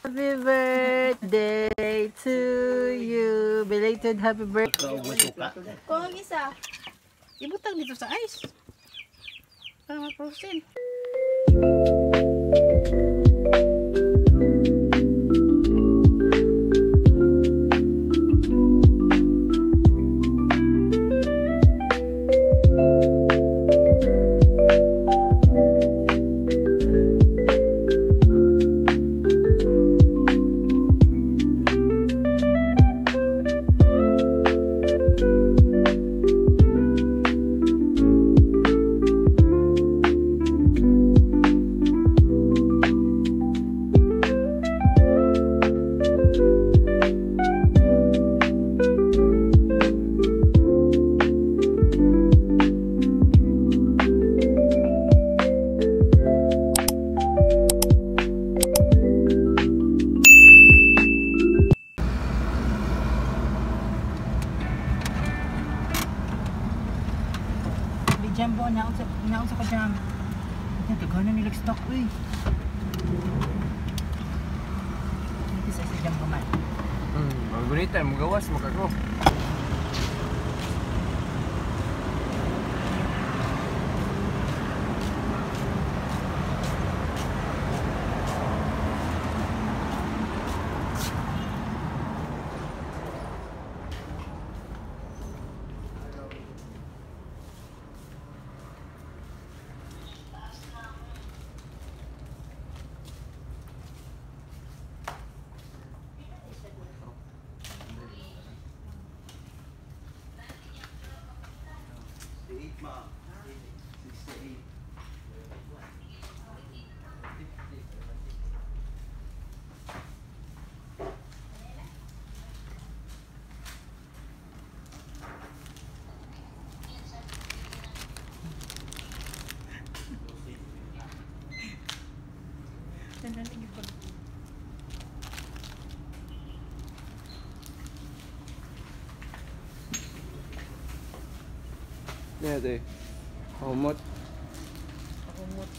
Happy birthday to you. Belated happy birthday. Kung ang isa. Ibutang dito sa ice. Para ma-frozen. Jumbo, naon sa ka-jam. Yan, tagana nilag stock, uy. Ito sa jumbo man. Magunitan, magawas, makako. Yan ito eh. Humot. Humot.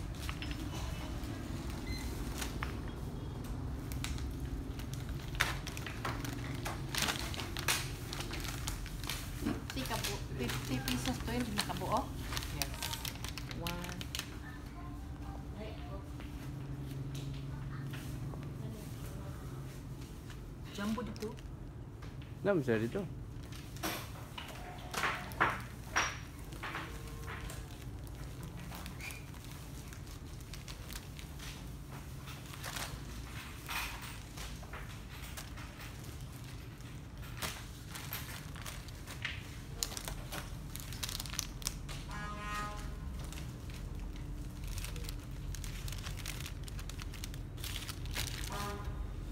$50 to yun, nakabuo? Yes. One. Jumbo dito? Naman siya dito.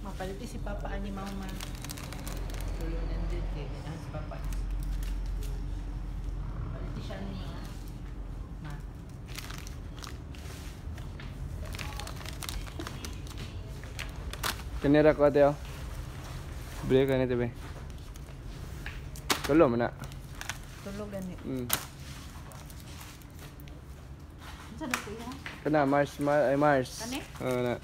Mapaliti si Papa ani Mama. Tulo nandun kay si Papa. Paliti siya ni Ma. Kanira ko ate oh. Beli ka nito be. Tulo man na. Tulo gani. Saan na po yan? Kana Mars. Kani? Na.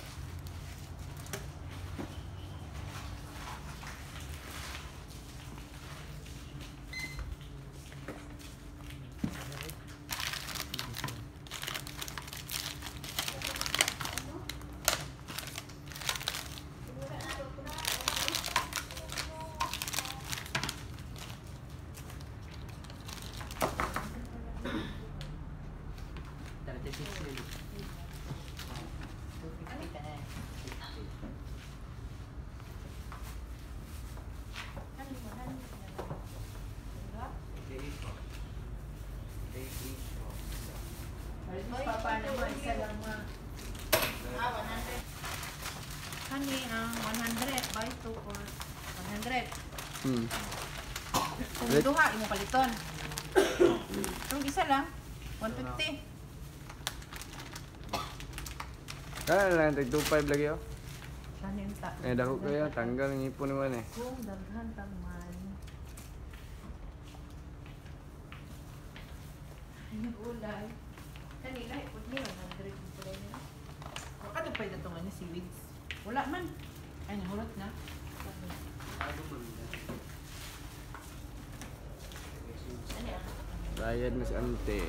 Papa naman isa lang ma. 100. Hani ang 100 by 2 or 100. Kung duha imo paliton. Kung isa lang 150. Kana lang tag 25 lagi oh. Kanin ta. Dako kayo tanggal ng ipon naman eh. Kung daghan tang man. Yung ulay. Kanila, ipod niyo, 100 yung pulay nila. Wakad pa yung itong seaweeds. Wala man. Ay, nahulot na. Bayad na si ante.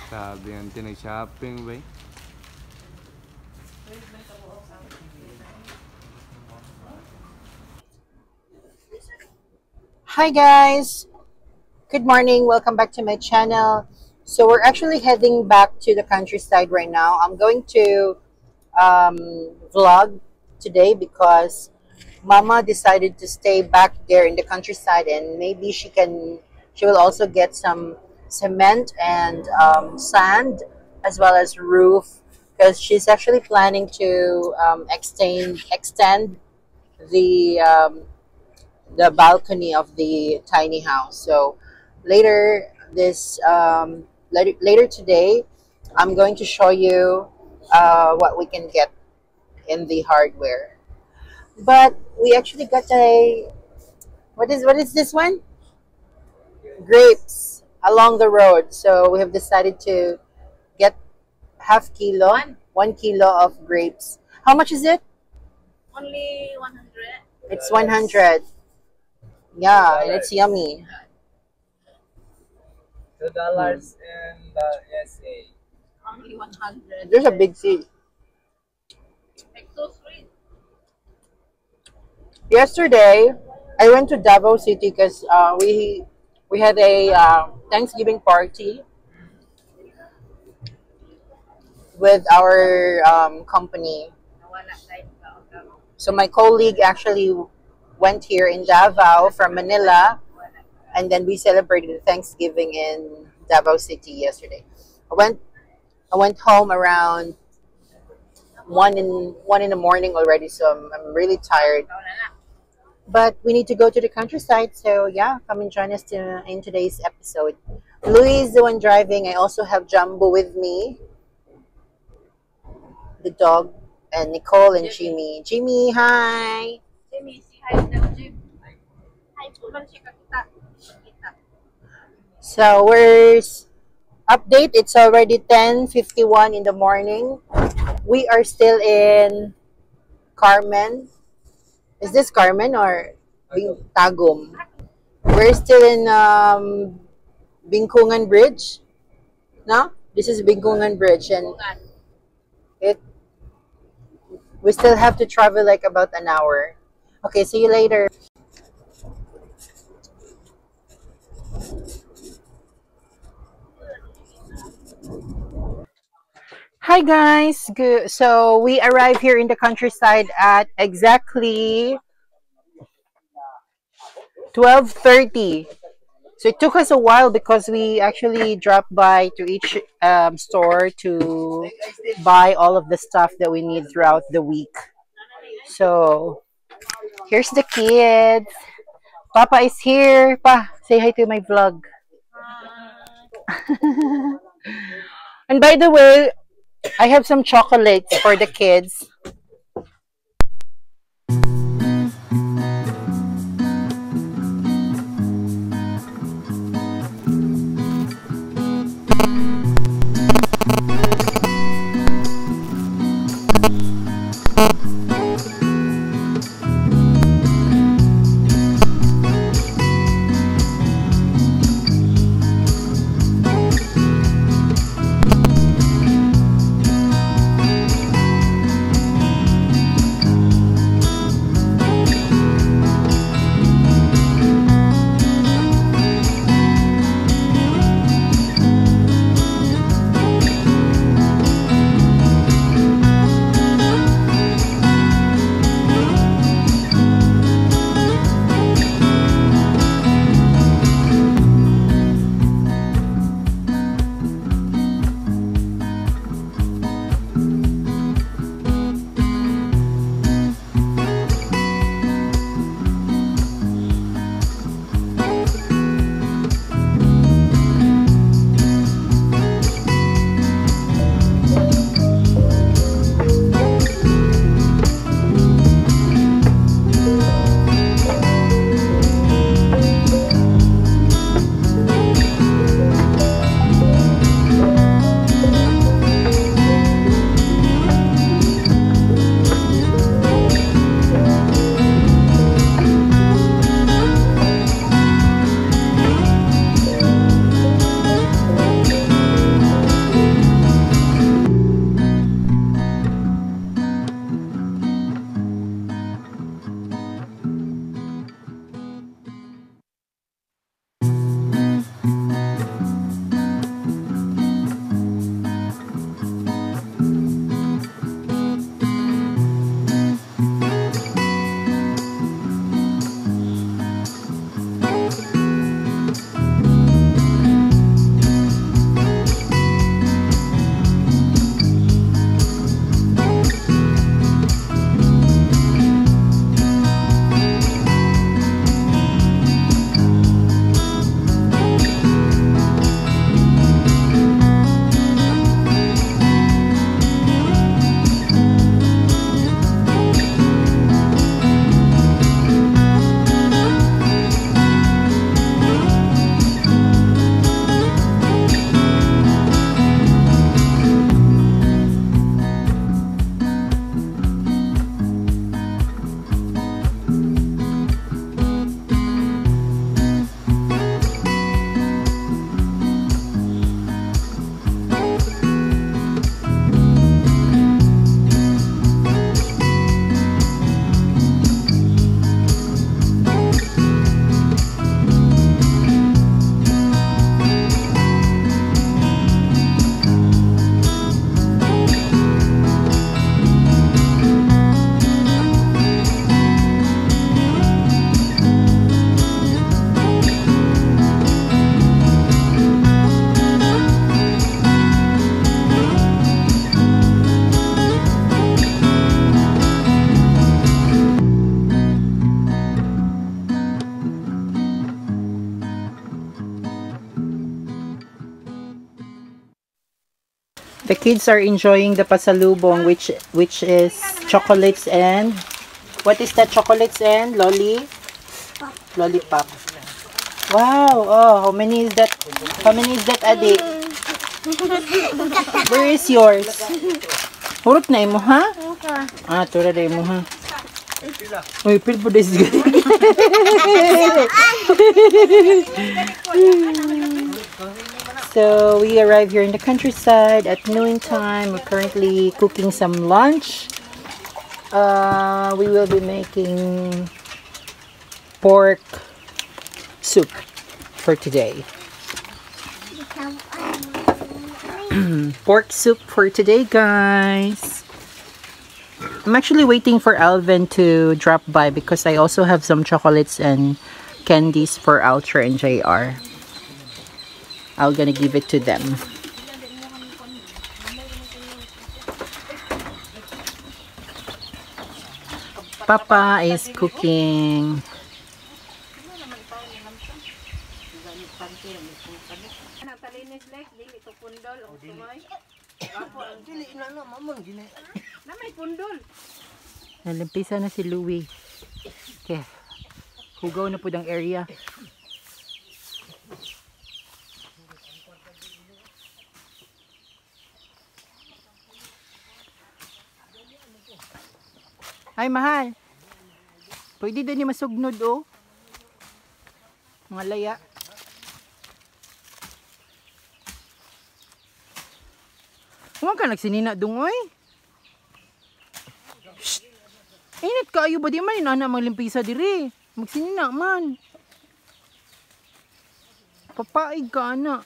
Sabi ng ante nag-shopping ba? Hi guys, good morning, welcome back to my channel. So we're actually heading back to the countryside right now. I'm going to vlog today because Mama decided to stay back there in the countryside, and maybe she will also get some cement and sand as well as roof, because she's actually planning to extend the balcony of the tiny house. So later later today, I'm going to show you what we can get in the hardware. But we actually got a what is this one? Grapes along the road. So we have decided to get half kilo, 1 kilo of grapes. How much is it? Only 100. It's 100. Yeah, and it's yummy. $2 in the SA. Only 100. There's a big seed. Like so sweet. Yesterday, I went to Davao City because we had a Thanksgiving party with our company. So my colleague actually went here in Davao from Manila, and then we celebrated Thanksgiving in Davao City yesterday. I went home around 1 in the morning already, so I'm really tired. But we need to go to the countryside, so yeah, come and join us in today's episode. Louis is the one driving. I also have Jumbo with me, the dog, and Nicole and Jimmy. Jimmy, hi! Jimmy, say hi to Jim. Hi, pulang siya kakita. So where's update? It's already 10:51 in the morning. We are still in Carmen. Is this Carmen or Tagum? We're still in Bingkungan Bridge. No? This is Bingkungan Bridge, and we still have to travel like about an hour. Okay, see you later. Hi guys, good. So we arrived here in the countryside at exactly 12:30. So it took us a while because we actually dropped by to each store to buy all of the stuff that we need throughout the week. So here's the kids. Papa is here. Pa, say hi to my vlog. And by the way, I have some chocolates for the kids. The kids are enjoying the pasalubong, which is chocolates and what is that? Chocolates and lollipop. Wow. Oh, how many is that? How many is that, Adi? Where is yours? Hurot na imo, ha? Ah, tura na imo, ha? Uy, pil po this good. So, we arrived here in the countryside at noon time. We're currently cooking some lunch. We will be making pork soup for today. Pork soup for today, guys. I'm actually waiting for Alvin to drop by because I also have some chocolates and candies for Ultra and JR. I'm gonna give it to them. Papa is cooking. Nalimpisa na si Louie. Okay. Hugaw na po ng area. Ay, mahal. Pwede doon yung masugnod, oh. Mga laya. Huwag ka nagsinina dungoy. Shhh! Init ka ayo ba di man inana maglimpisa diri. Magsinina man. Papaig ka ana.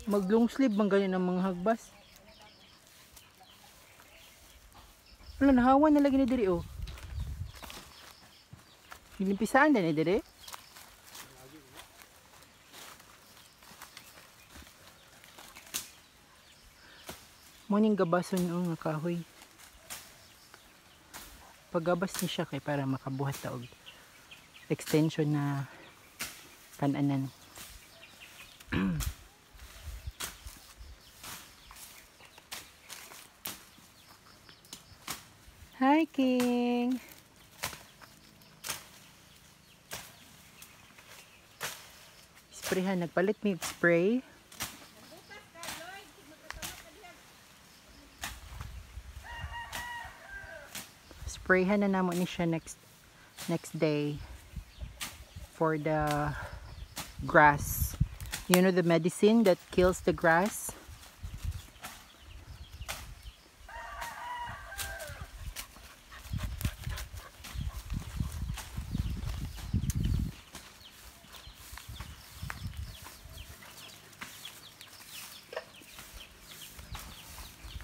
Mag-long sleeve bang ganyan ang mga hagbas? Wala, nahawan na lagi na diri, oh. Nilimpisaan na diri. Muning gabason nga kahoy. Paggabas ni siya kay para makabuhat ta og extension na kananan. Hi, King. Sprayhan, nagpalit mi spray. Sprayhan na namo ni siya next day for the grass. You know the medicine that kills the grass?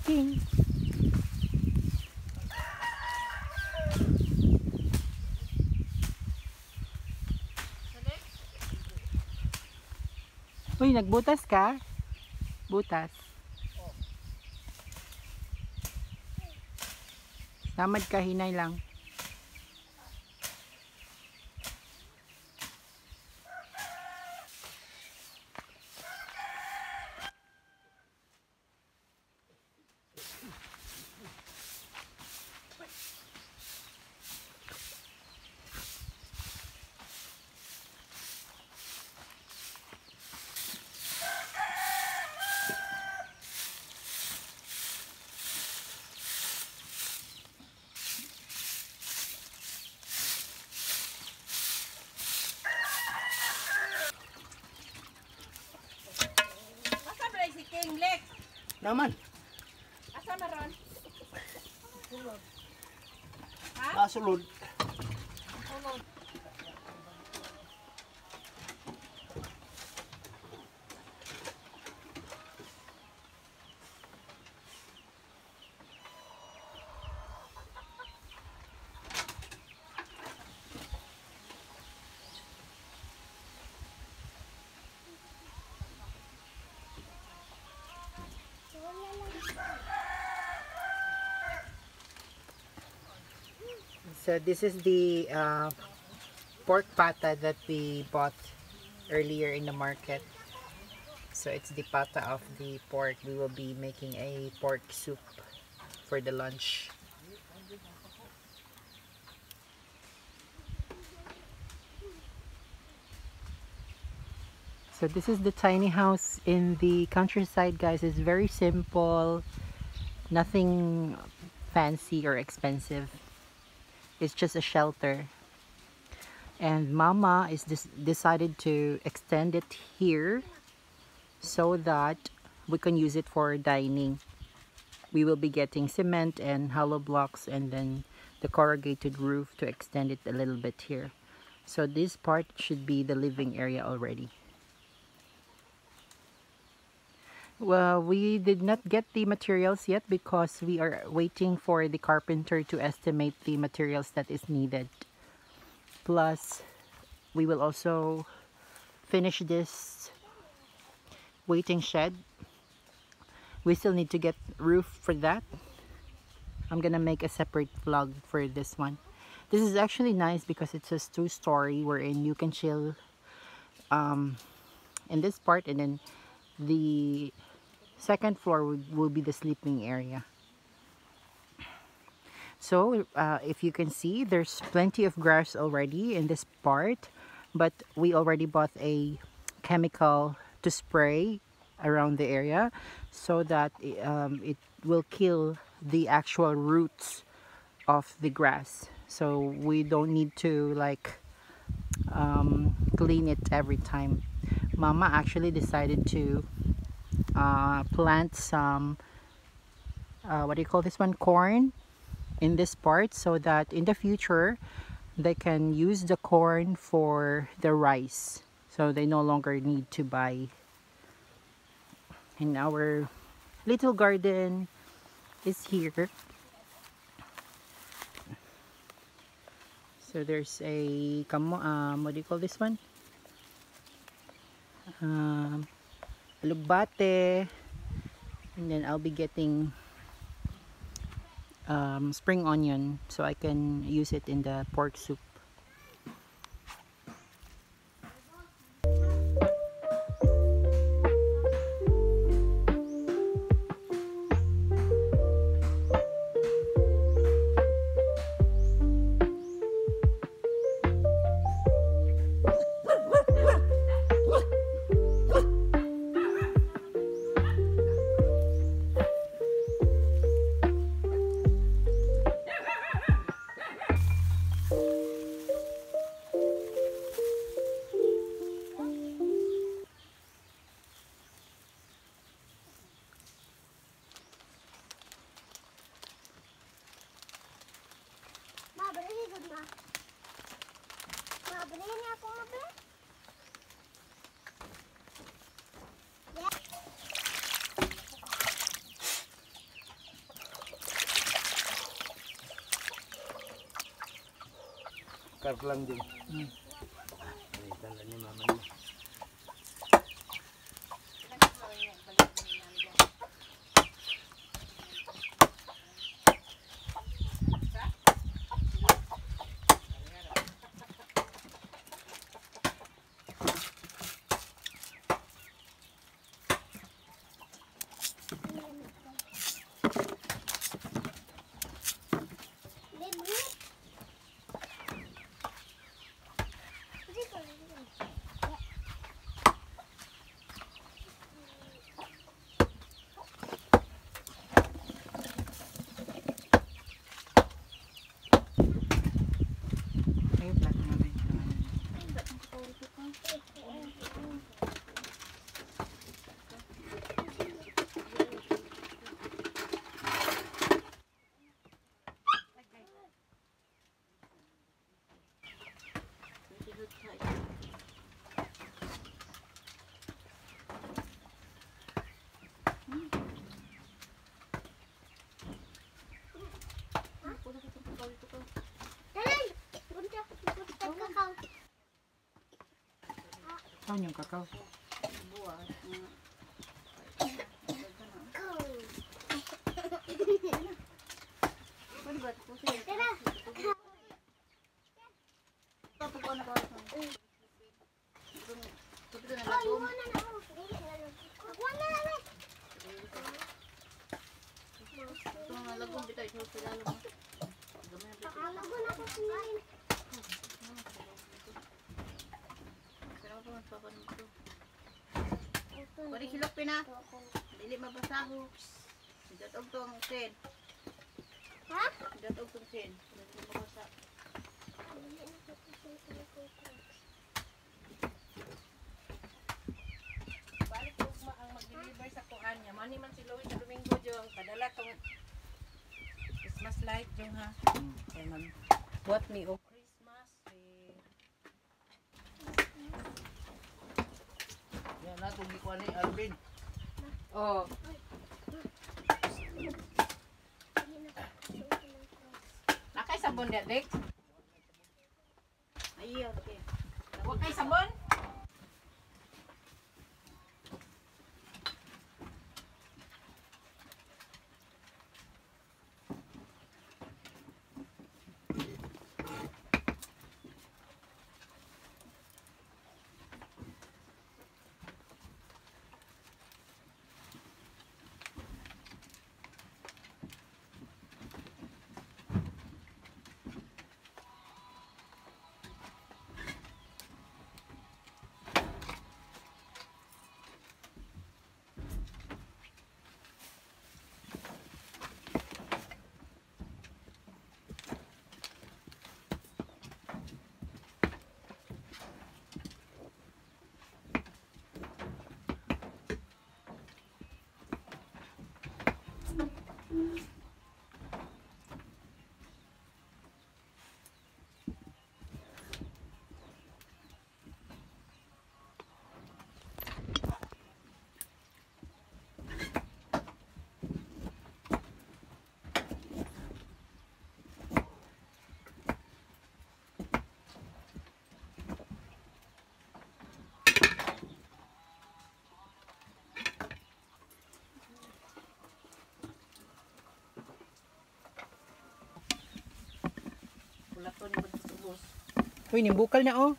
King. Uy, nagbutas ka? Butas. Tamad ka, hinay lang. Naman. Asa maron? Sulod. So this is the pork pata that we bought earlier in the market. So it's the pata of the pork. We will be making a pork soup for the lunch. So this is the tiny house in the countryside, guys. It's very simple, nothing fancy or expensive. It's just a shelter. And Mama is decided to extend it here so that we can use it for dining. We will be getting cement and hollow blocks and then the corrugated roof to extend it a little bit here. So this part should be the living area already. Well, we did not get the materials yet because we are waiting for the carpenter to estimate the materials that is needed. Plus, we will also finish this waiting shed. We still need to get roof for that. I'm gonna make a separate vlog for this one. This is actually nice because it's a 2-story wherein you can chill in this part, and then the second floor will be the sleeping area. So if you can see, there's plenty of grass already in this part, but we already bought a chemical to spray around the area so that it will kill the actual roots of the grass. So we don't need to like clean it every time. Mama actually decided to plant some what do you call this one, corn in this part, so that in the future they can use the corn for the rice, so they no longer need to buy. And our little garden is here. So there's a what do you call this one, alugbate, and then I'll be getting spring onion so I can use it in the pork soup. Carp lang din. Ay, dala ni mama niya. Saan yung kakao? ito sila mo. Pakalago na ko sinin. Pero ko man pa ko nito. Pari hilok pina. Dili mabasaho. Datog tong sen. Ha? Datog tong sen. Dili mabasa. Balik ko ang mag-deliver sa kuan niya. Mani man si Louie sa Domingo jong padala tong Christmas light jong ha. Kaya mag buat mi o Christmas tree. Yan na itong gikuha ni Alvin. Oh, nakay sabon dia, Dek? Ayo, okay. Wa kay sabon? Pulaton mo sa ubos. Uy, nimbukal na oh.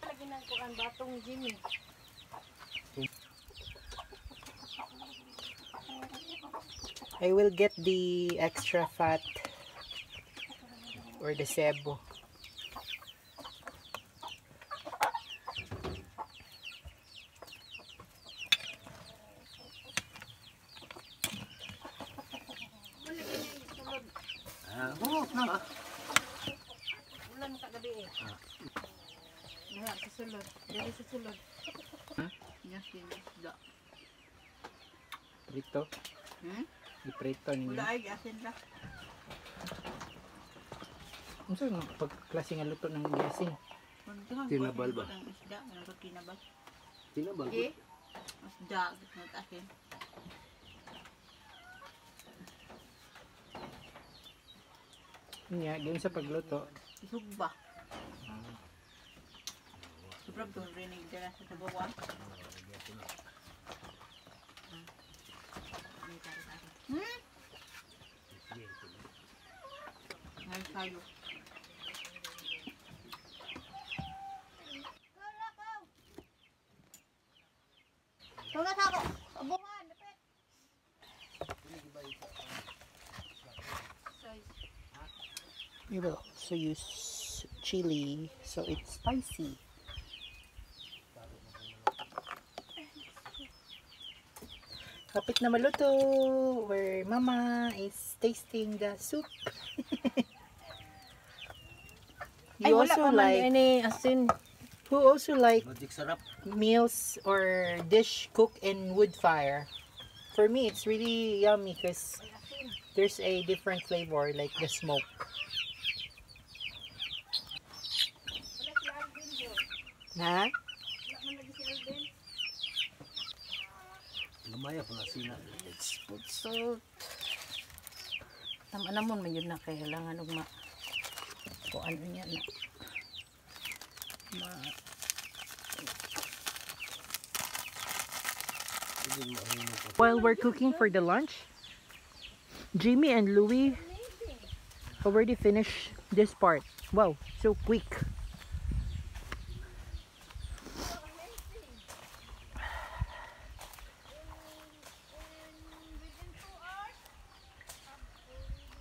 Lagi nang kuan batong Jimmy. I will get the extra fat or the sebo. Na. Ulan ka gabi eh. Diha sa sulod. Dili sa sulod. Yes, da. Prito. Iprito ninyo. Wala ay asin la. Ano sa pagklase nga luto ng gasin? Tinabal ba? Ang isda, ang tinabal. Tinabal ko. Eh, mas dag na asin. Nga, doon sa pagluto. Isugba. Sobrang doon rinig dala sa tabawan. Ay, kayo. Tungat ako. Abungan, dapit. You will also use chili so it's spicy. Kapit na maluto where mama is tasting the soup. You also like any asin. who also like Magic sarap. meals or dish cooked in wood fire. For me, it's really yummy because there's a different flavor like the smoke. Ha? Lumaya po na sina. Let's put salt. Tama naman man yun na kailangan ug ma kung ano niya na While we're cooking for the lunch, Jimmy and Louie already finished this part. Wow, so quick.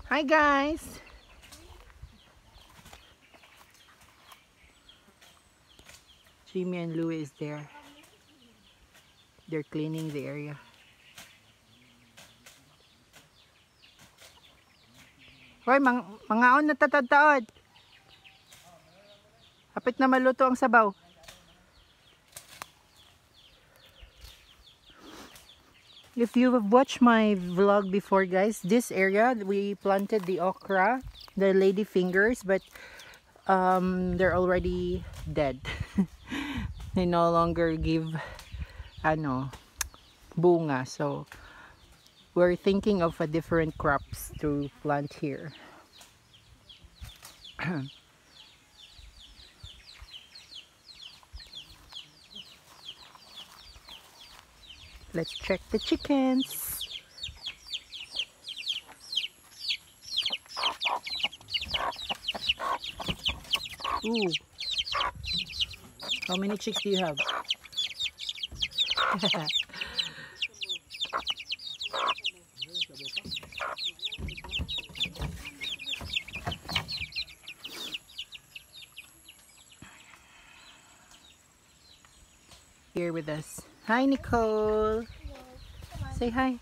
Hi guys! Jimmy and Louie is there. They're cleaning the area. Hoy, mangaon na tatad-taod. Hapit na maluto ang sabaw. If you have watched my vlog before, guys, this area we planted the okra, the lady fingers, but they're already dead. They no longer give bunga, so we're thinking of a different crops to plant here. Let's check the chickens. Ooh. How many chicks do you have? Here with us. Hi, Nicole. Say hi.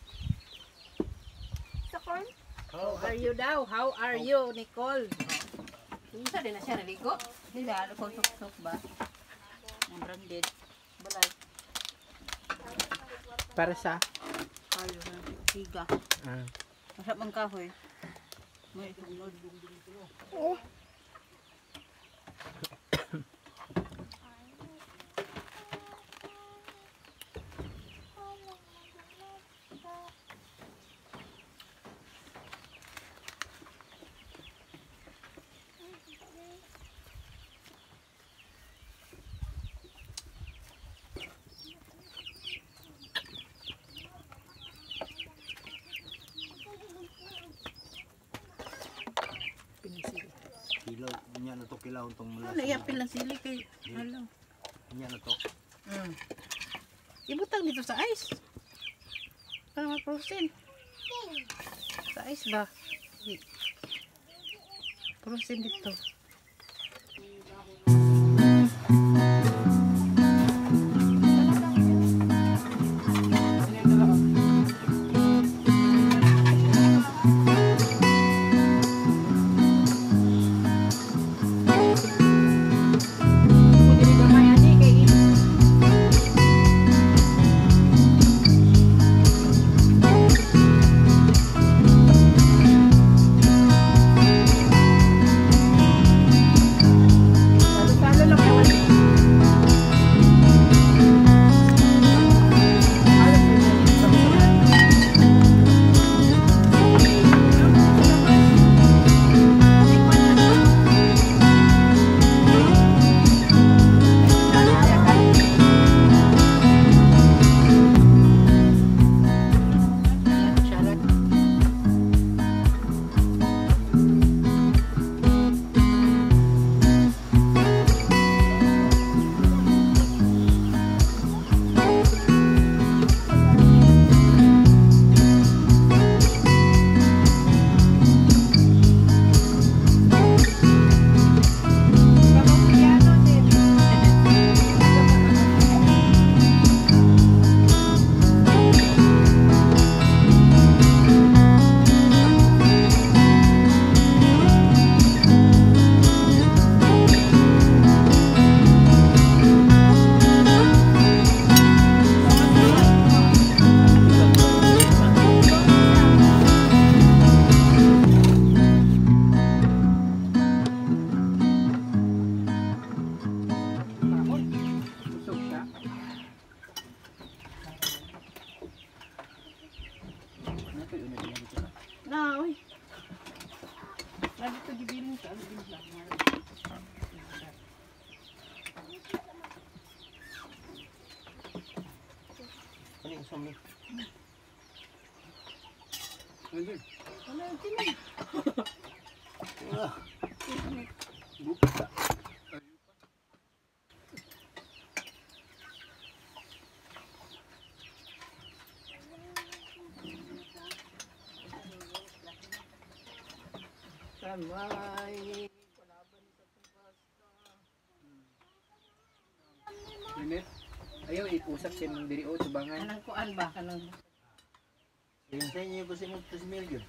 How are you daw? How are you, Nicole? Isa din na siya naligo. Hindi na, ano kung tuk-tuk ba? Ang branded. Balay. Para sa? Kayo na. Higa. Masap mang kahoy. May sunod. Kilaw, niya na to kilaw tong mula. Ano, yapil lang sili kay. Halo. Niya na to. Ibutang dito sa ice. Para ma-frozen. Sa ice ba? Frozen dito. Na, uy. Lagi to gibilin sa alin lang. sumi. Ano yung tinig? Ah. Samay. Minit. Ayaw, ipusap siya ng diri o tubangan. Anong kuan ba? Kanang Yung sa inyo kasi mo 3 million.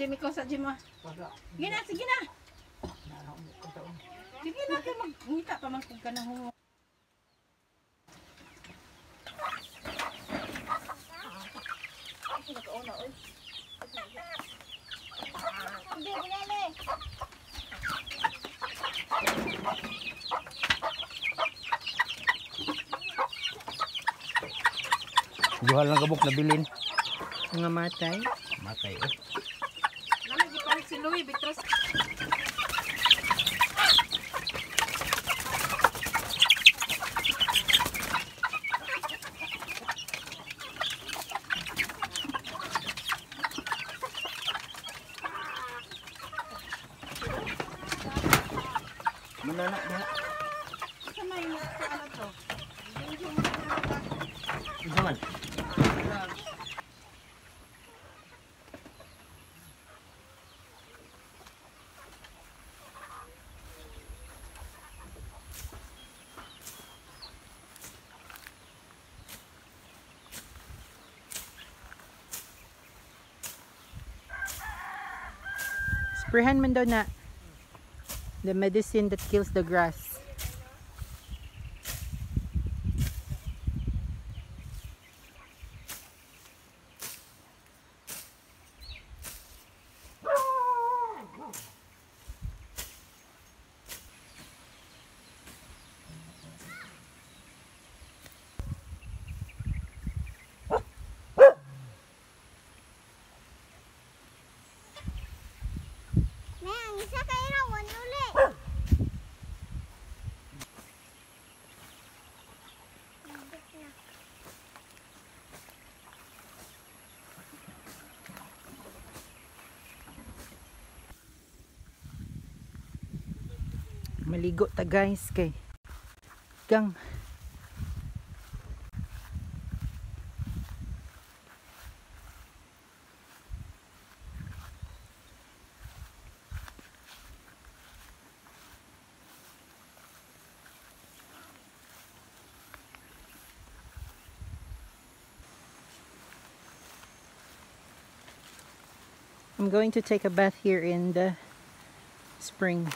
Jimmy ko sa Jim ah. Sige na, sige na. Sige na, kaya magngita pa man kung ka na hungo. Duhal lang kabuk na bilin. Mga matay. Matay Nami gipalit si Louie bitras. Mananak na. Sa may ano to? Isa man. Sprayhan man daw na the medicine that kills the grass. Maligo ta guys kay gang. I'm going to take a bath here in the spring.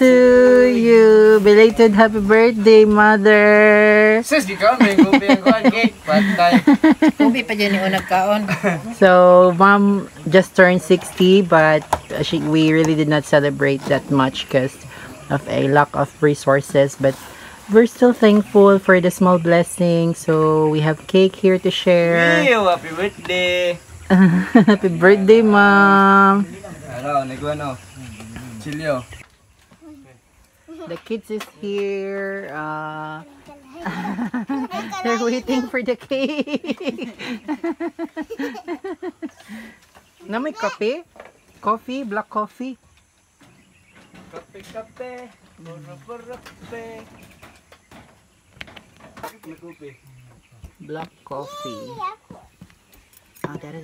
to you. Belated happy birthday, mother. Sis, di ka, may gubi ang kuhan, cake. Patay. Kubi pa dyan yung nagkaon. So, mom just turned 60, but we really did not celebrate that much because of a lack of resources. But we're still thankful for the small blessing. So, we have cake here to share. Ew, happy birthday! Happy birthday, mom. Hello, nagwano. Chilio. The kids is here. They're waiting for the cake. Na may kape? Coffee? Black coffee? Kape. Kape. Black coffee. Ah, dara.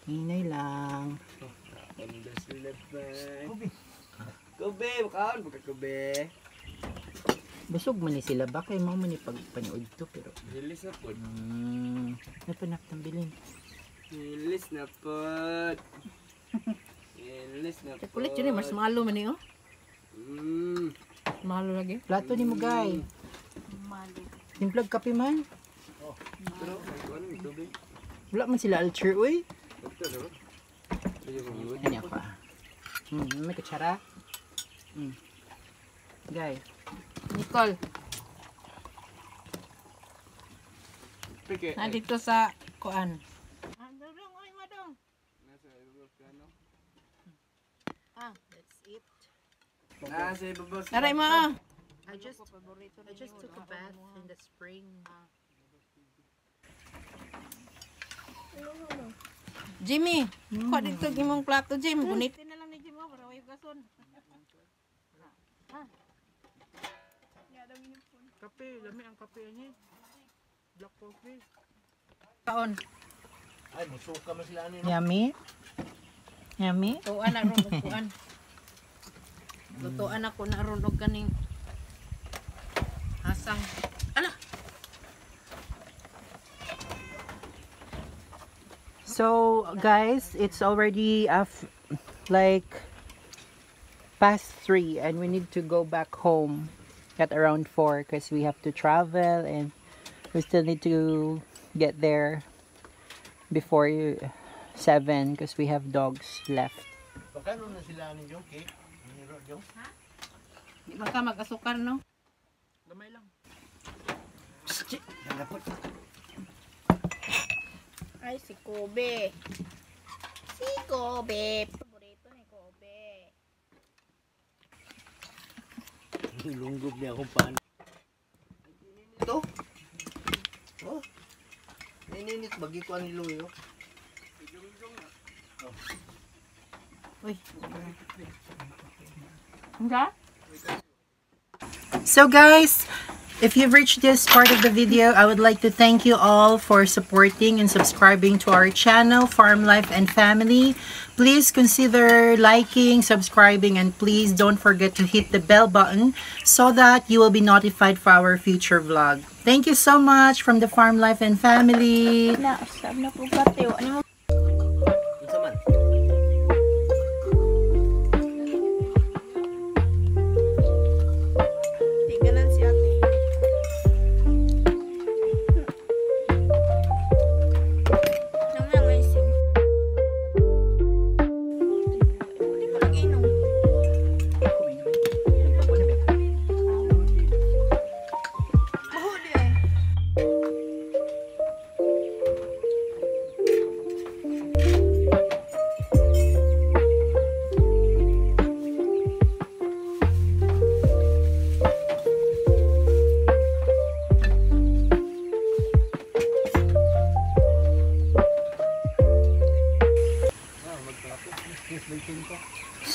Hinay lang. Kube, makaon ba ka kube? Busog man ni sila ba? Kaya mo man ni pagpanood to. Pero, Release na po. napanak ng bilin. Release na po. Release na po. Kulit yun eh, mas malo man eh, oh. Malo lagi. Plato ni mo, guy. Timplag kape man. Pero, ano yung tubig? Wala man sila alcher, uy. Ito, diba? Ano pa? May kutsara. Guy. Nicole, Pike. nandito sa kuan. Madong, oy, madong. Nasa ibabas ka, no? That's it. Nasa ibabas ka. Taray mo, ah. I just took a bath in the spring. Jimmy, kuha dito gimong plato, Jim. Gunitin na lang ni Jim, oh, para may gason. Kape, lami ang kape niya. Black coffee. Kaon. Ay, musuka mo sila ano. Yummy? Yummy? Tuan na ron og kuan. Lutuan ako na ron og kaning hasang. Ala. So, guys, it's already like past 3 and we need to go back home at around 4 because we have to travel and we still need to get there before 7 because we have dogs left. Pakano na sila ni yung cake? Di ba ka mag-asukar, no? Gamay lang. Ay, si Kobe. Si Kobe. Paborito ni Kobe. Lunggob niya akong paan. Ito? Oh? Naninit, bagi ko ang iloy, oh. Uy. So guys, if you've reached this part of the video, I would like to thank you all for supporting and subscribing to our channel, Farm Life and Family. Please consider liking, subscribing, and please don't forget to hit the bell button so that you will be notified for our future vlog. Thank you so much from the Farm Life and Family. Na, sab na po pati. Ano mo? Unsa man? Tiganan si ate. Nang lang ay sim. Hindi mo lagi inom. Mahuli ay.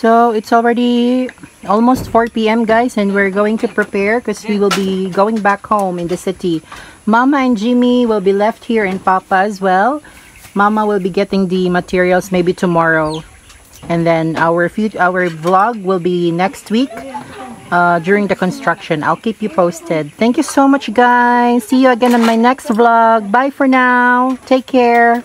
So it's already almost 4 p.m. guys, and we're going to prepare because we will be going back home in the city. Mama and Jimmy will be left here and Papa as well. Mama will be getting the materials maybe tomorrow, and then our vlog will be next week during the construction. I'll keep you posted. Thank you so much guys. See you again on my next vlog. Bye for now. Take care.